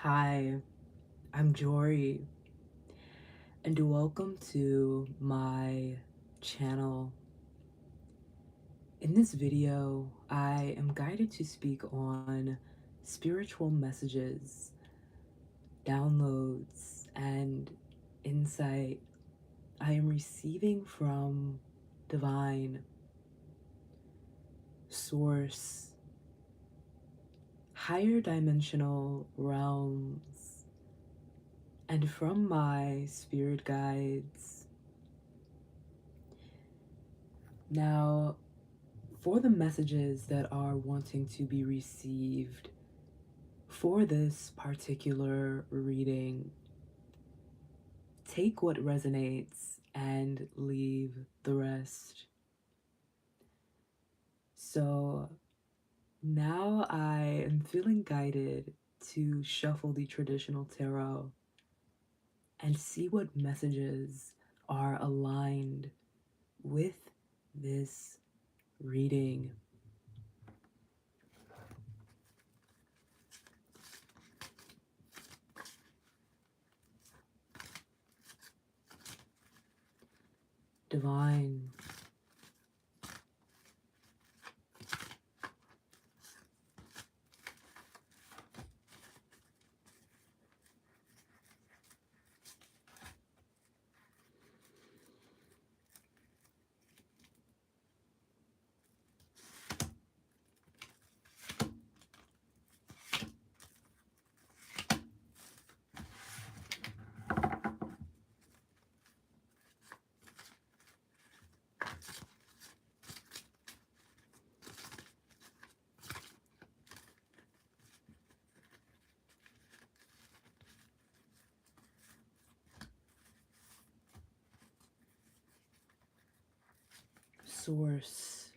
Hi, I'm Jory, and welcome to my channel. In this video, I am guided to speak on spiritual messages, downloads, and insight I am receiving from divine source, higher dimensional realms, and from my spirit guides. Now, for the messages that are wanting to be received for this particular reading, take what resonates and leave the rest. So now I am feeling guided to shuffle the traditional tarot and see what messages are aligned with this reading. Divine, source.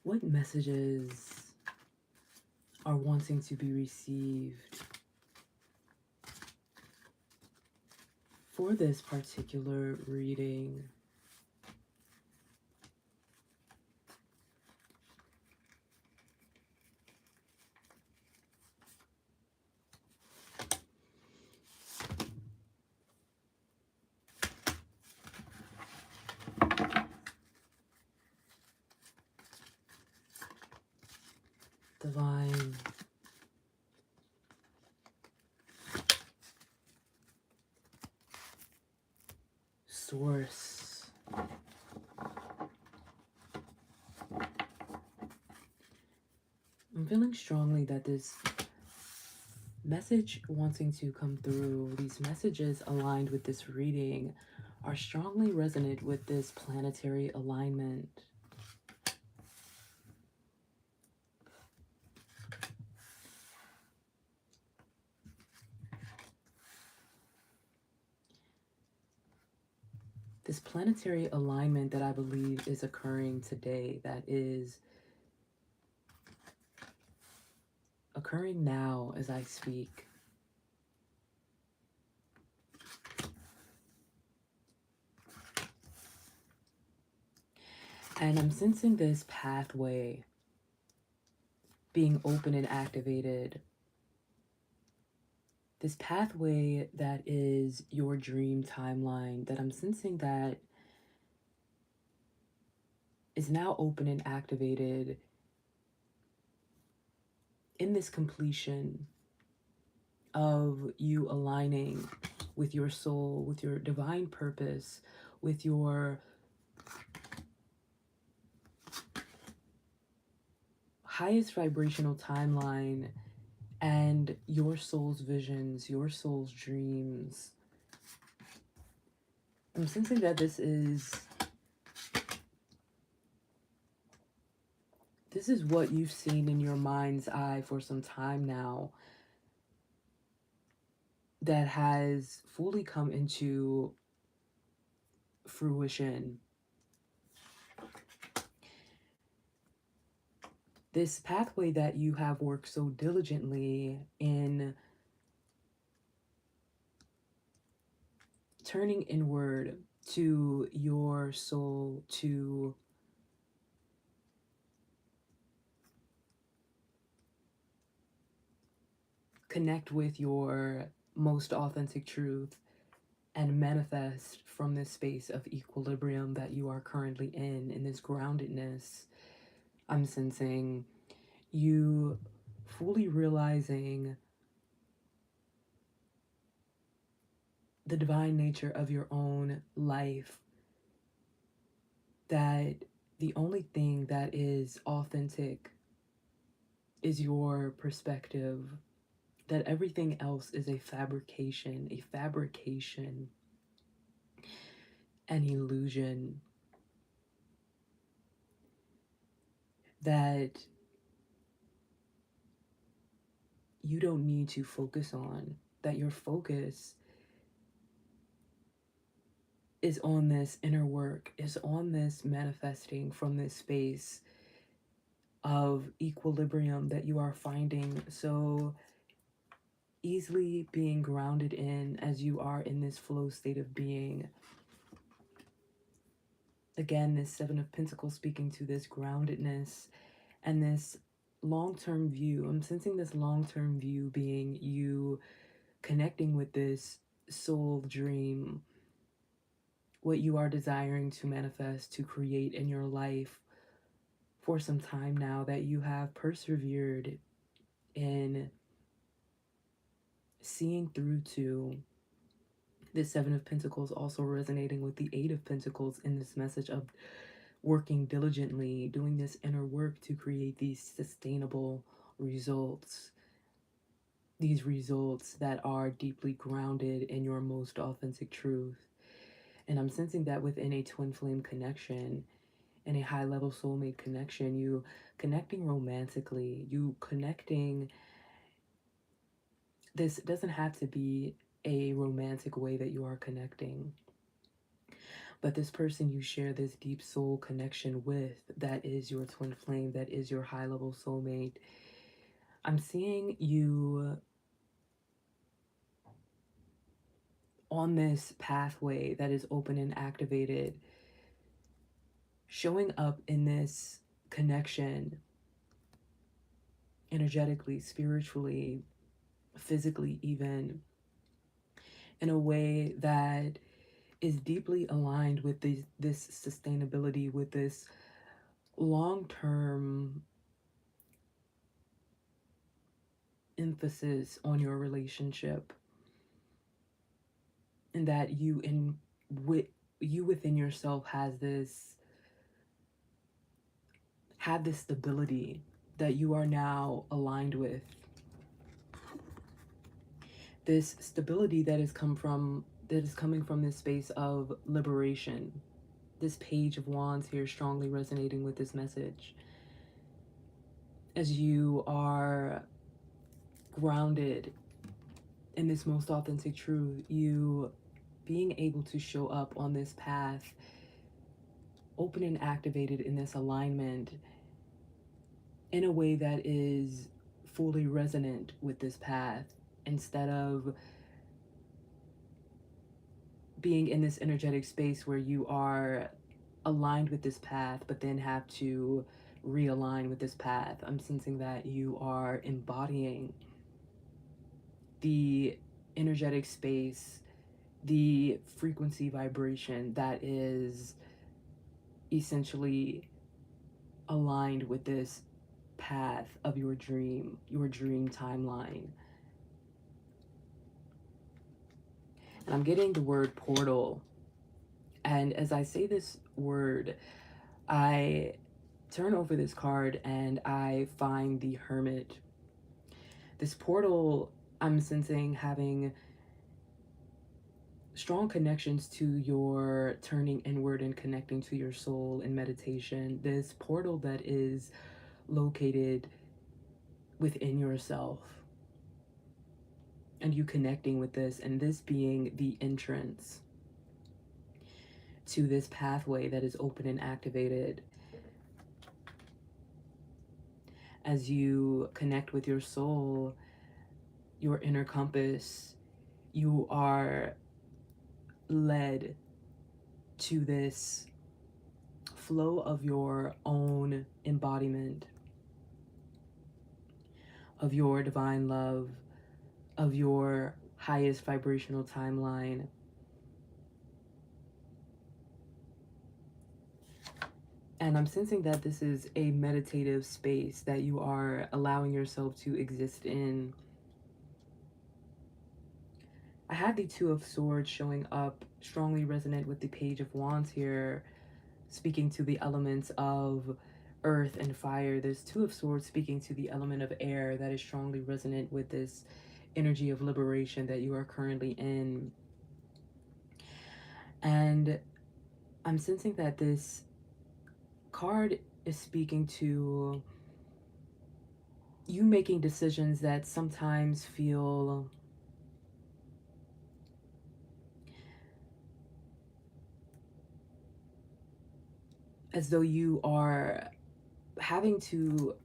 What messages are wanting to be received for this particular reading? Divine, source. I'm feeling strongly that this message wanting to come through, these messages aligned with this reading, are strongly resonant with this planetary alignment. This planetary alignment that I believe is occurring today, that is occurring now as I speak. And I'm sensing this pathway being open and activated. This pathway that is your dream timeline, that I'm sensing that is now open and activated in this completion of you aligning with your soul, with your divine purpose, with your highest vibrational timeline and your soul's visions, your soul's dreams. I'm sensing that this is what you've seen in your mind's eye for some time now, that has fully come into fruition. This pathway that you have worked so diligently in turning inward to your soul, to connect with your most authentic truth and manifest from this space of equilibrium that you are currently in this groundedness. I'm sensing you fully realizing the divine nature of your own life, that the only thing that is authentic is your perspective, that everything else is a fabrication, an illusion, that you don't need to focus on, that your focus is on this inner work, is on this manifesting from this space of equilibrium that you are finding so easily being grounded in as you are in this flow state of being. Again, this Seven of Pentacles speaking to this groundedness and this long-term view. I'm sensing this long-term view being you connecting with this soul dream, what you are desiring to manifest, to create in your life for some time now, that you have persevered in seeing through to. This Seven of Pentacles also resonating with the Eight of Pentacles in this message of working diligently, doing this inner work to create these sustainable results. These results that are deeply grounded in your most authentic truth. And I'm sensing that within a twin flame connection, in a high level soulmate connection, you connecting romantically, you connecting. This doesn't have to be a romantic way that you are connecting, but this person you share this deep soul connection with, that is your twin flame, that is your high level soulmate. I'm seeing you on this pathway that is open and activated, showing up in this connection energetically, spiritually, physically, even in a way that is deeply aligned with this sustainability, with this long-term emphasis on your relationship, and that you within yourself have this stability that you are now aligned with, this stability that is coming from this space of liberation. This Page of Wands here strongly resonating with this message, as you are grounded in this most authentic truth, you being able to show up on this path open and activated in this alignment in a way that is fully resonant with this path, instead of being in this energetic space where you are aligned with this path but then have to realign with this path. I'm sensing that you are embodying the energetic space, the frequency vibration that is essentially aligned with this path of your dream timeline. And I'm getting the word portal. And as I say this word, I turn over this card and I find the Hermit. This portal, I'm sensing having strong connections to your turning inward and connecting to your soul in meditation. This portal that is located within yourself, and you connecting with this, and this being the entrance to this pathway that is open and activated. As you connect with your soul, your inner compass, you are led to this flow of your own embodiment, of your divine love, of your highest vibrational timeline. And I'm sensing that this is a meditative space that you are allowing yourself to exist in. I had the Two of Swords showing up, strongly resonant with the Page of Wands here, speaking to the elements of earth and fire. There's Two of Swords speaking to the element of air that is strongly resonant with this energy of liberation that you are currently in. And I'm sensing that this card is speaking to you making decisions that sometimes feel as though you are having to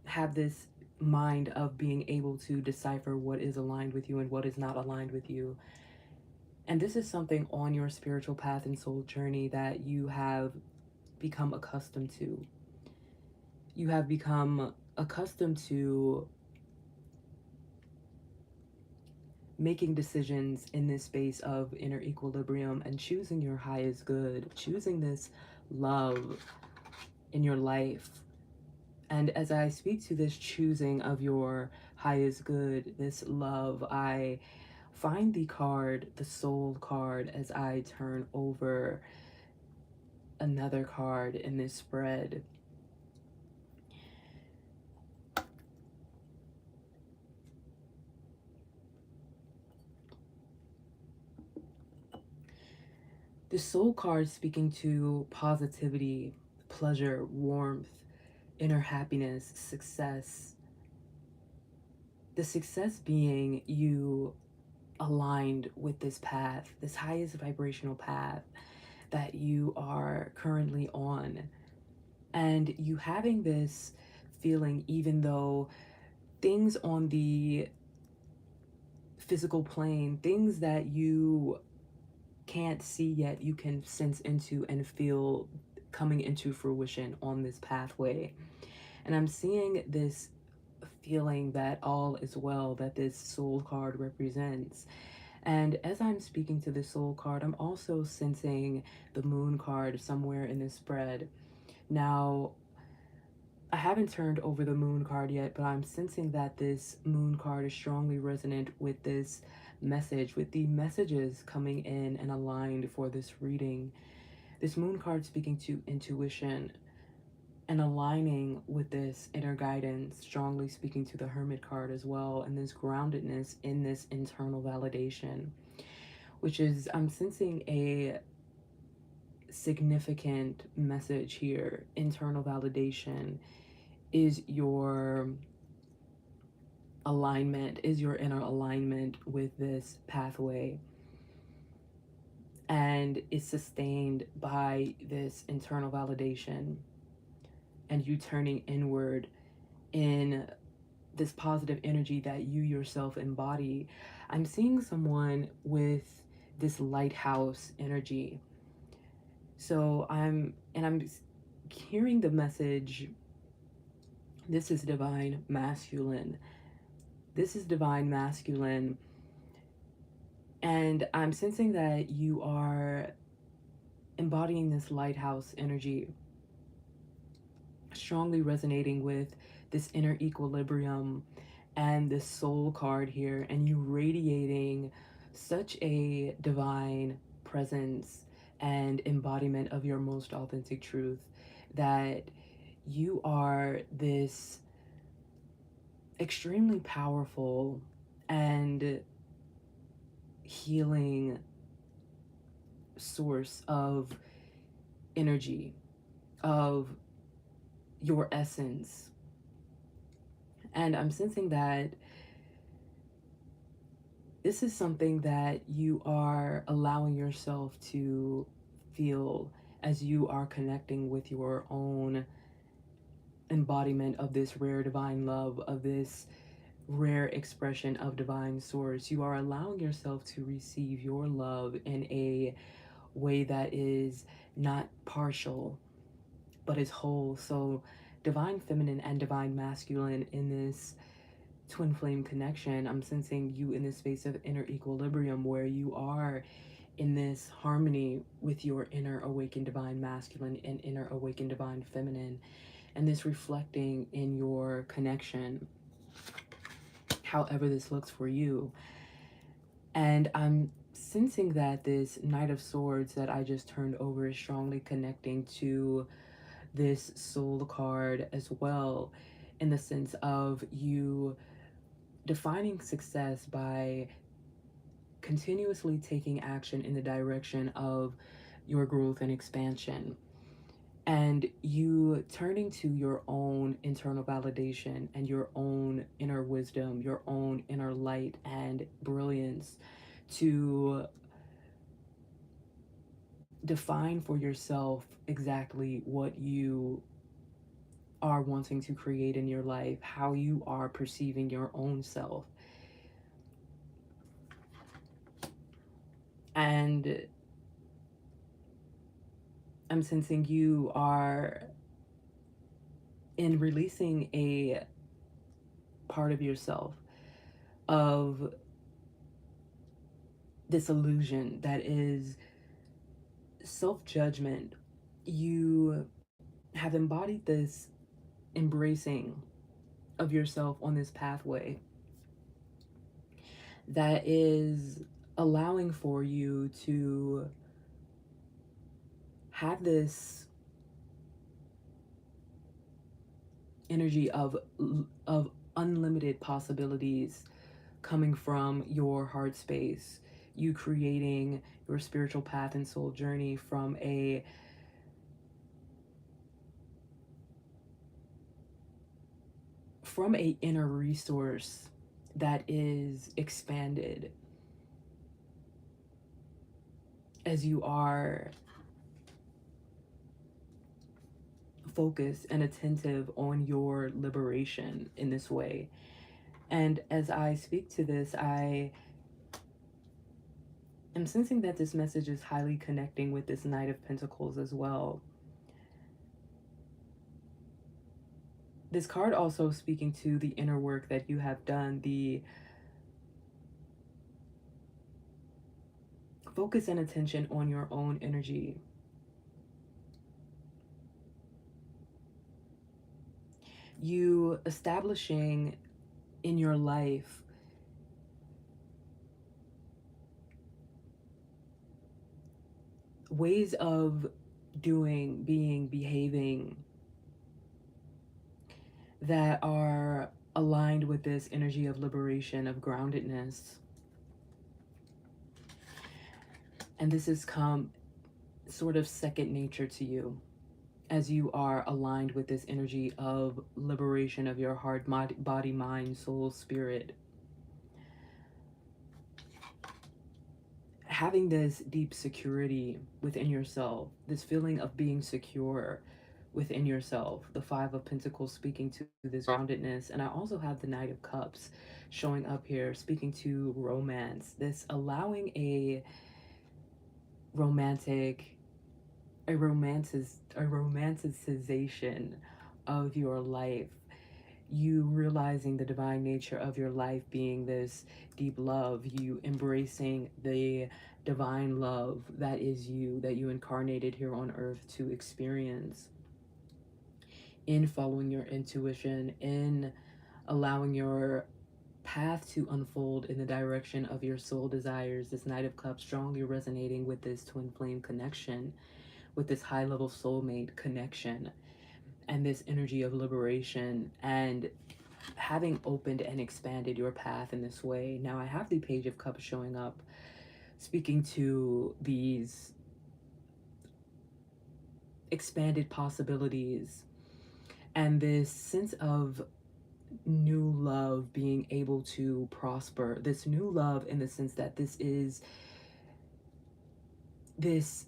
have this mind of being able to decipher what is aligned with you and what is not aligned with you. And this is something on your spiritual path and soul journey that you have become accustomed to. You have become accustomed to making decisions in this space of inner equilibrium and choosing your highest good, choosing this love in your life. And as I speak to this choosing of your highest good, this love, I find the card, the soul card, as I turn over another card in this spread. The soul card speaking to positivity, pleasure, warmth, inner happiness, success. The success being you aligned with this path, this highest vibrational path that you are currently on. And you having this feeling, even though things on the physical plane, things that you can't see yet, you can sense into and feel coming into fruition on this pathway. And I'm seeing this feeling that all is well, that this soul card represents. And as I'm speaking to the soul card, I'm also sensing the moon card somewhere in this spread. Now, I haven't turned over the moon card yet, but I'm sensing that this moon card is strongly resonant with this message, with the messages coming in and aligned for this reading. This moon card speaking to intuition and aligning with this inner guidance, strongly speaking to the Hermit card as well, and this groundedness in this internal validation, which is, I'm sensing a significant message here. Internal validation is your alignment, is your inner alignment with this pathway, and is sustained by this internal validation and you turning inward in this positive energy that you yourself embody. I'm seeing someone with this lighthouse energy. So I'm hearing the message, this is divine masculine. This is divine masculine. And I'm sensing that you are embodying this lighthouse energy, strongly resonating with this inner equilibrium and this soul card here, and you radiating such a divine presence and embodiment of your most authentic truth, that you are this extremely powerful and healing source of energy, of your essence. And I'm sensing that this is something that you are allowing yourself to feel as you are connecting with your own embodiment of this rare divine love, of this rare expression of divine source. You are allowing yourself to receive your love in a way that is not partial, but is whole. So, divine feminine and divine masculine in this twin flame connection, I'm sensing you in this space of inner equilibrium where you are in this harmony with your inner awakened divine masculine and inner awakened divine feminine, and this reflecting in your connection, however this looks for you. And I'm sensing that this Knight of Swords that I just turned over is strongly connecting to this soul card as well, in the sense of you defining success by continuously taking action in the direction of your growth and expansion, and you turning to your own internal validation and your own inner wisdom, your own inner light and brilliance to define for yourself exactly what you are wanting to create in your life, how you are perceiving your own self. And I'm sensing you are in releasing a part of yourself of this illusion that is self judgment. You have embodied this embracing of yourself on this pathway that is allowing for you to have this energy of unlimited possibilities coming from your heart space, you creating your spiritual path and soul journey from a inner resource that is expanded as you are focused and attentive on your liberation in this way. And as I speak to this, I am sensing that this message is highly connecting with this Knight of Pentacles as well. This card also speaking to the inner work that you have done, the focus and attention on your own energy. You establishing in your life ways of doing, being, behaving that are aligned with this energy of liberation, of groundedness. And this has come sort of second nature to you as you are aligned with this energy of liberation of your heart, body, mind, soul, spirit. Having this deep security within yourself, this feeling of being secure within yourself. The Five of Pentacles speaking to this groundedness. And I also have the Knight of Cups showing up here, speaking to romance. This allowing a romantic, a romanticization of your life. You realizing the divine nature of your life being this deep love, you embracing the divine love that is you, that you incarnated here on earth to experience, in following your intuition, in allowing your path to unfold in the direction of your soul desires. This Knight of Cups strongly resonating with this twin flame connection, with this high level soulmate connection, and this energy of liberation, and having opened and expanded your path in this way. Now I have the Page of Cups showing up, speaking to these expanded possibilities and this sense of new love being able to prosper. This new love in the sense that this is this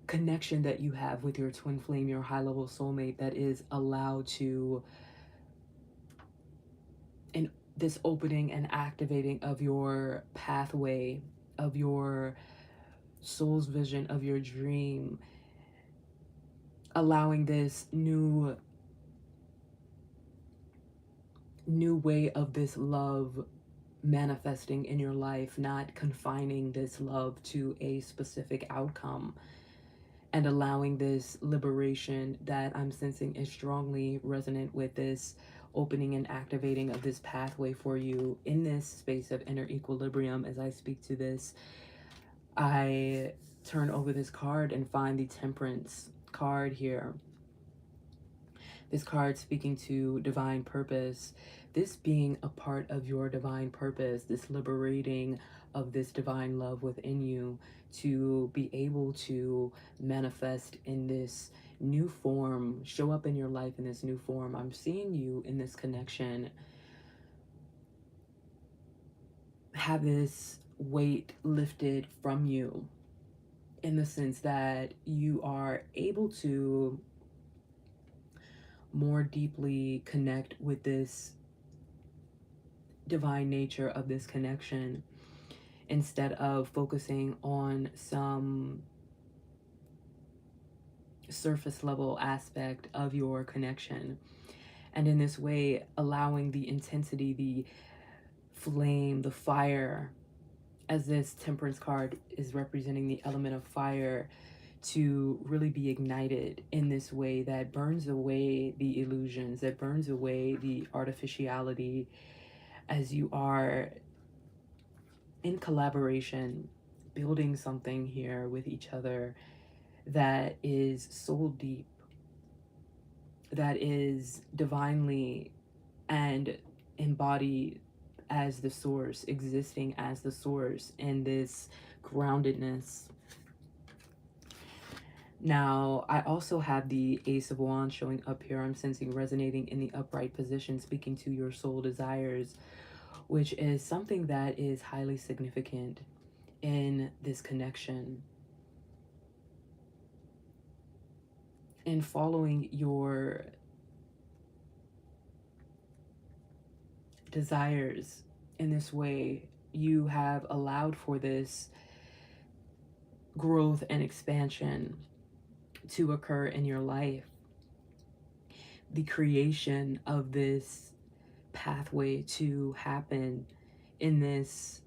connection that you have with your twin flame, your high level soulmate, that is allowed to and this opening and activating of your pathway, of your soul's vision, of your dream, allowing this new way of this love manifesting in your life, not confining this love to a specific outcome, and allowing this liberation that I'm sensing is strongly resonant with this opening and activating of this pathway for you in this space of inner equilibrium. As I speak to this, I turn over this card and find the Temperance card here. This card speaking to divine purpose, this being a part of your divine purpose, this liberating of this divine love within you to be able to manifest in this new form, show up in your life in this new form. I'm seeing you in this connection have this weight lifted from you, in the sense that you are able to more deeply connect with this divine nature of this connection, instead of focusing on some surface level aspect of your connection. And in this way, allowing the intensity, the flame, the fire, as this Temperance card is representing the element of fire, to really be ignited in this way that burns away the illusions, that burns away the artificiality, as you are in collaboration, building something here with each other that is soul deep, that is divinely and embodied as the source, existing as the source in this groundedness. Now, I also have the Ace of Wands showing up here. I'm sensing resonating in the upright position, speaking to your soul desires, which is something that is highly significant in this connection. In following your desires in this way, you have allowed for this growth and expansion to occur in your life. The creation of this pathway to happen in this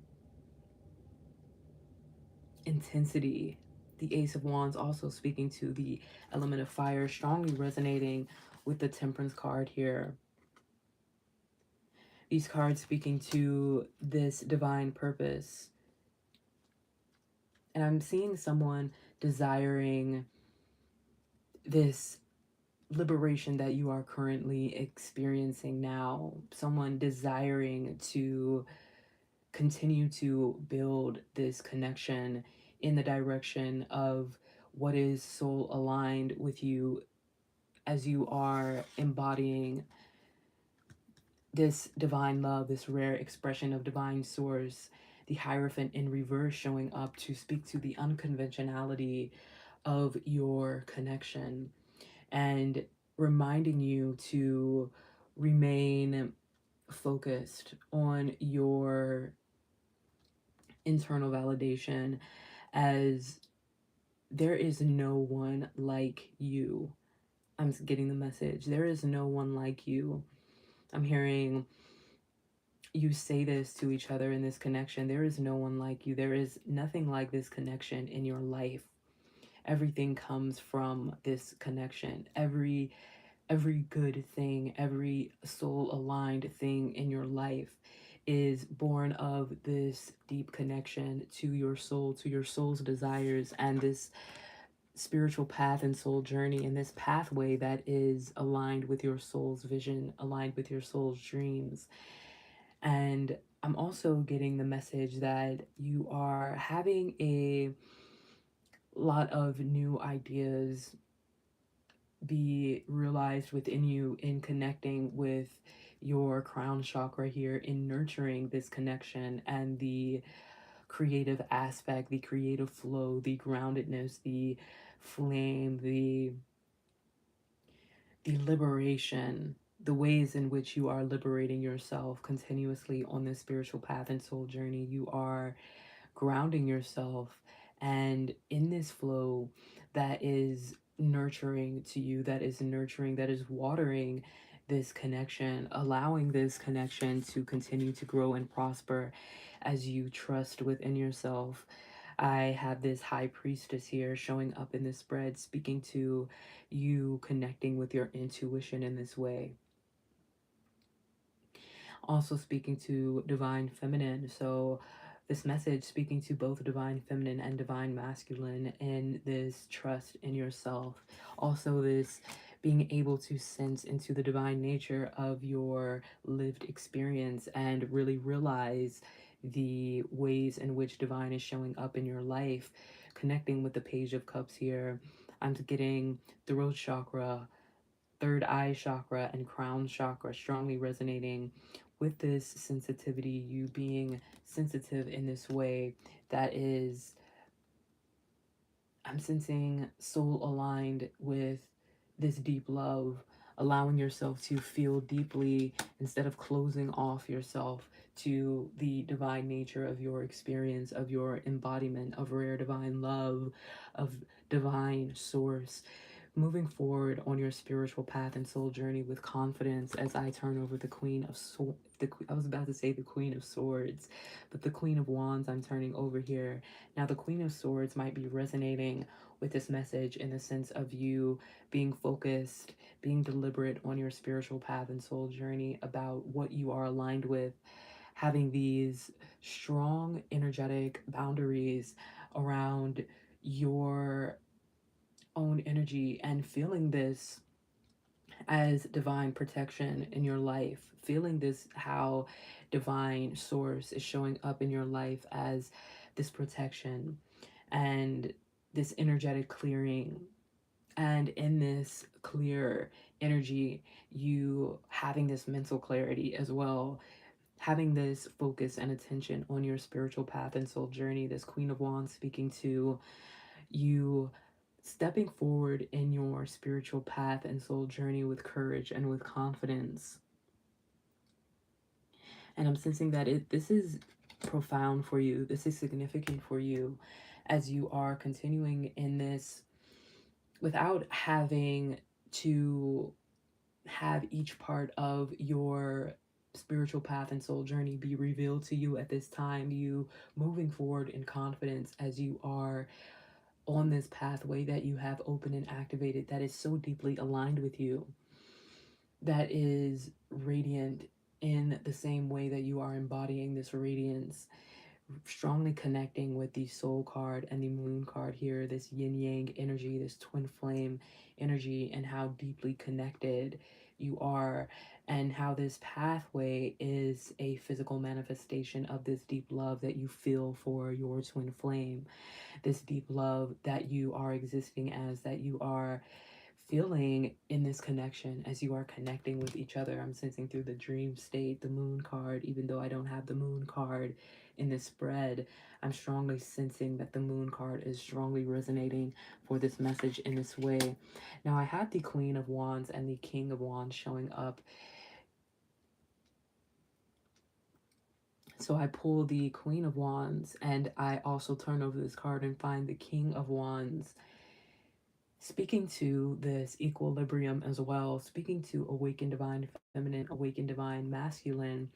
intensity. The Ace of Wands also speaking to the element of fire, strongly resonating with the Temperance card here. These cards speaking to this divine purpose. And I'm seeing someone desiring this liberation that you are currently experiencing now. Someone desiring to continue to build this connection in the direction of what is soul aligned with you, as you are embodying this divine love, this rare expression of divine source, the Hierophant in reverse showing up to speak to the unconventionality of your connection, and reminding you to remain focused on your internal validation, as there is no one like you. I'm getting the message. There is no one like you. I'm hearing you say this to each other in this connection. There is no one like you. There is nothing like this connection in your life. Everything comes from this connection. Every good thing, every soul aligned thing in your life is born of this deep connection to your soul, to your soul's desires, and this spiritual path and soul journey, and this pathway that is aligned with your soul's vision, aligned with your soul's dreams. And I'm also getting the message that you are having a lot of new ideas be realized within you in connecting with your crown chakra here, in nurturing this connection and the creative aspect, the creative flow, the groundedness, the flame, the liberation the ways in which you are liberating yourself continuously on this spiritual path and soul journey. You are grounding yourself, and in this flow that is nurturing to you, that is nurturing, that is watering this connection, allowing this connection to continue to grow and prosper as you trust within yourself. I have this high priestess here showing up in this spread, speaking to you, connecting with your intuition in this way. Also speaking to divine feminine. So this message speaking to both divine feminine and divine masculine in this trust in yourself. Also this being able to sense into the divine nature of your lived experience and really realize the ways in which divine is showing up in your life. Connecting with the Page of Cups here, I'm getting throat chakra, third eye chakra, and crown chakra strongly resonating with this sensitivity, you being sensitive in this way that is, I'm sensing soul aligned with this deep love, allowing yourself to feel deeply instead of closing off yourself to the divine nature of your experience, of your embodiment of rare divine love, of divine source. Moving forward on your spiritual path and soul journey with confidence as I turn over the Queen of Swords. I was about to say the Queen of Swords, but the Queen of Wands I'm turning over here. Now, the Queen of Swords might be resonating with this message in the sense of you being focused, being deliberate on your spiritual path and soul journey about what you are aligned with, having these strong, energetic boundaries around your own energy and feeling this as divine protection in your life, feeling this how divine source is showing up in your life as this protection and this energetic clearing. And in this clear energy, you having this mental clarity as well, having this focus and attention on your spiritual path and soul journey. This Queen of Wands speaking to you stepping forward in your spiritual path and soul journey with courage and with confidence. And I'm sensing that this is profound for you. This is significant for you as you are continuing in this without having to have each part of your spiritual path and soul journey be revealed to you at this time. You moving forward in confidence as you are on this pathway that you have open and activated that is so deeply aligned with you, that is radiant in the same way that you are embodying this radiance, strongly connecting with the soul card and the moon card here, this yin yang energy, this twin flame energy, and how deeply connected you are, and how this pathway is a physical manifestation of this deep love that you feel for your twin flame, this deep love that you are existing as, that you are feeling in this connection as you are connecting with each other. I'm sensing through the dream state, the moon card, even though I don't have the moon card in this spread, I'm strongly sensing that the moon card is strongly resonating for this message in this way. Now, I have the Queen of Wands and the King of Wands showing up. So I pull the Queen of Wands and I also turn over this card and find the King of Wands, speaking to this equilibrium as well, speaking to awakened divine feminine, awakened divine masculine,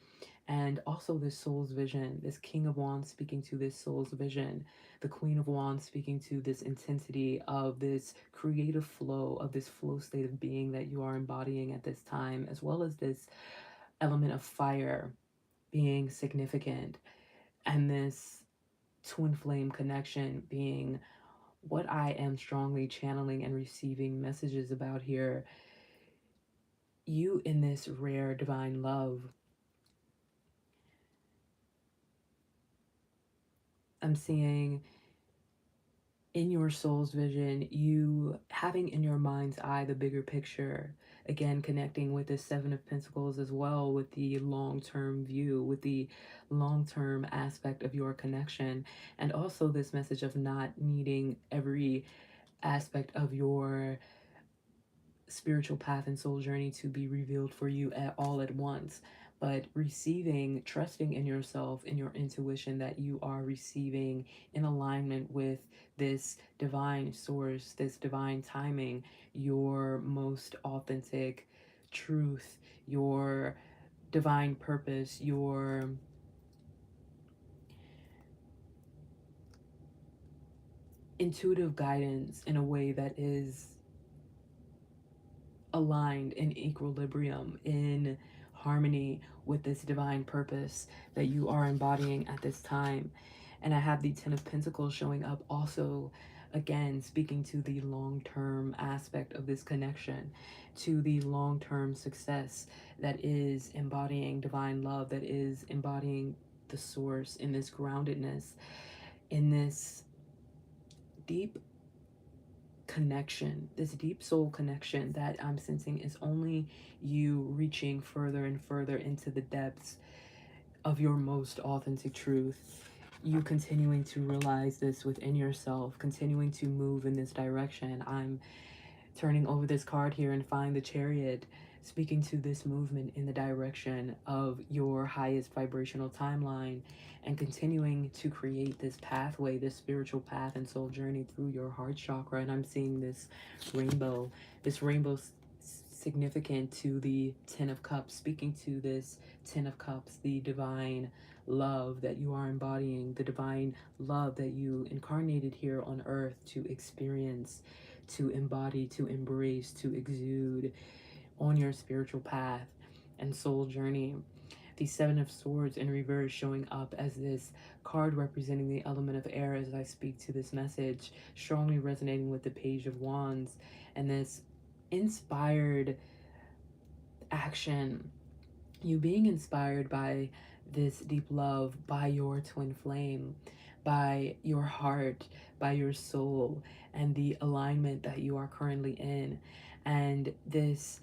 and also this soul's vision, this King of Wands speaking to this soul's vision, the Queen of Wands speaking to this intensity of this creative flow, of this flow state of being that you are embodying at this time, as well as this element of fire being significant, and this twin flame connection being what I am strongly channeling and receiving messages about here. You in this rare divine love. I'm seeing in your soul's vision, you having in your mind's eye the bigger picture. Again, connecting with the Seven of Pentacles as well, with the long term view, with the long term aspect of your connection. And also, this message of not needing every aspect of your spiritual path and soul journey to be revealed for you all at once, but receiving, trusting in yourself, in your intuition, that you are receiving in alignment with this divine source, this divine timing, your most authentic truth, your divine purpose, your intuitive guidance in a way that is aligned in equilibrium, in harmony with this divine purpose that you are embodying at this time. And I have the Ten of Pentacles showing up also, again, speaking to the long-term aspect of this connection, to the long-term success that is embodying divine love, that is embodying the source in this groundedness, in this deep connection, this deep soul connection that I'm sensing is only you reaching further and further into the depths of your most authentic truth. You continuing to realize this within yourself, continuing to move in this direction. I'm turning over this card here and find the Chariot, speaking to this movement in the direction of your highest vibrational timeline and continuing to create this pathway, this spiritual path and soul journey through your heart chakra. And I'm seeing this rainbow, significant to the Ten of Cups, speaking to this Ten of Cups, the divine love that you are embodying, the divine love that you incarnated here on earth to experience, to embody, to embrace, to exude on your spiritual path and soul journey. The Seven of Swords in reverse showing up as this card representing the element of air as I speak to this message, strongly resonating with the Page of Wands and this inspired action. You being inspired by this deep love, by your twin flame, by your heart, by your soul, and the alignment that you are currently in. And this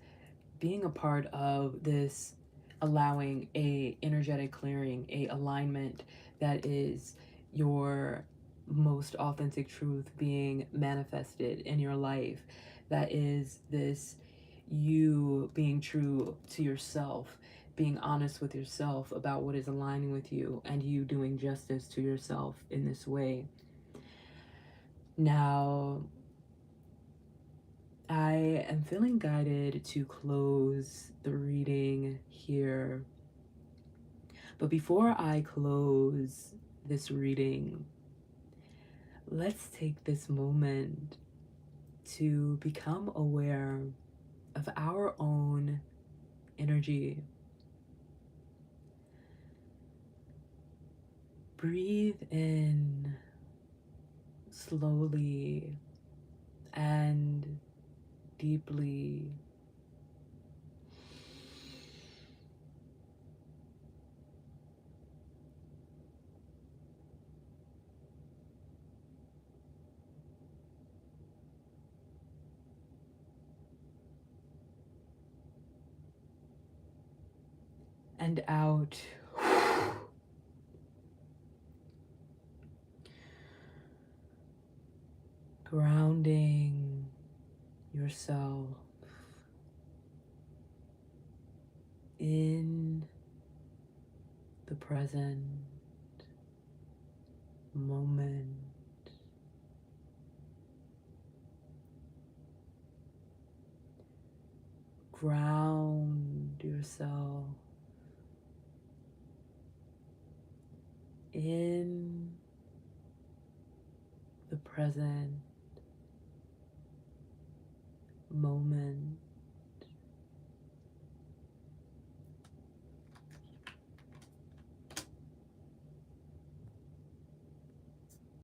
being a part of this, allowing a energetic clearing, a alignment that is your most authentic truth being manifested in your life, that is this you being true to yourself, being honest with yourself about what is aligning with you, and you doing justice to yourself in this way. Now, I am feeling guided to close the reading here. But before I close this reading, let's take this moment to become aware of our own energy. Breathe in slowly and deeply. And out. Grounding yourself in the present moment. Ground yourself in the present moment.